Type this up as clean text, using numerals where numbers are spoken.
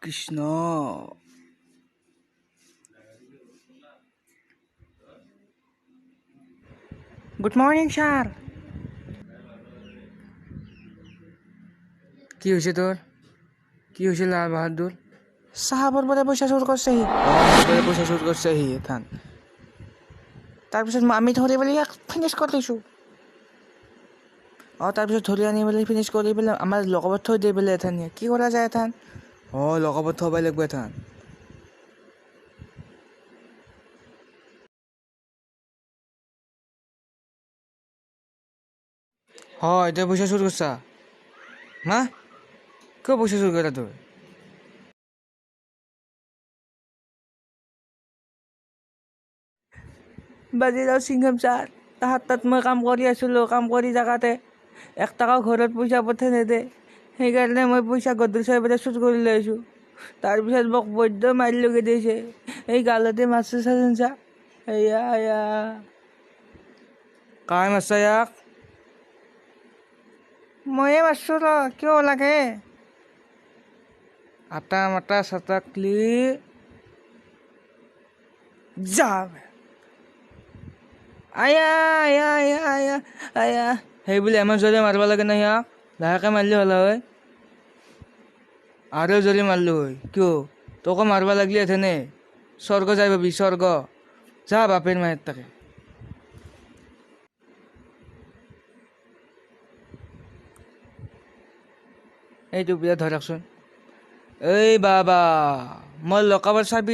Krishna good morning sir কি হয়েছে তোৰ কি হয়েছে লাল বাহাদুৰ সাহাবৰ বোলে পইচা চুৰ কৰিছেহি পইচা চুৰ কৰিছেহি এথান তাৰপিছত আমি ধৰি পেলাই ইয়াক ফিনিছ কৰি দিছোঁ তাৰপিছত ধৰি আনি পেলাই ফিনিছ কৰি পেলাই আমাৰ লগবত থৈ দি পেলাই এথান কি কৰা যায় এথান লগবত থ'বই লাগিব এথান এতিয়া পইচা চুৰ কৰিছা হা কিয় পইচা চুৰ কৰা তই বাজিৰাও সিংঘম ছাৰ তাত মই কাম কৰি আছিলোঁ কাম কৰি জেগাতে 1 টকাও ঘৰত পইচা পঠাই নেদে সেইকাৰণে মই পইচা গধূলি চাই পেলাই চুৰ কৰি লৈ আহিছোঁ তাৰপিছত মোক বৈদ্য মাৰি লগাই দিছে এই গালতে মাছটো চাচোন চা এয়া কাই মাছছা ইয়াক ময়ে মাৰছোঁ কিয় লাগে আটা মাটা চাটাকলি যা আয়া সেই বুলি আমাৰ জোৰে মাৰিব লাগে না ইয়াক লাহেকৈ মাৰিলে হ'ল হয় আৰু জোৰে মাৰিলোঁ হয় কিয় তোকো মাৰিব লাগিলে এথেনে স্বৰ্গ যাই পাবি স্বৰ্গ যা বাপেৰ মায়েৰ তাকে এইটো বিয়া ধৰকচোন এই বাবা মই লকাবৰ চাবি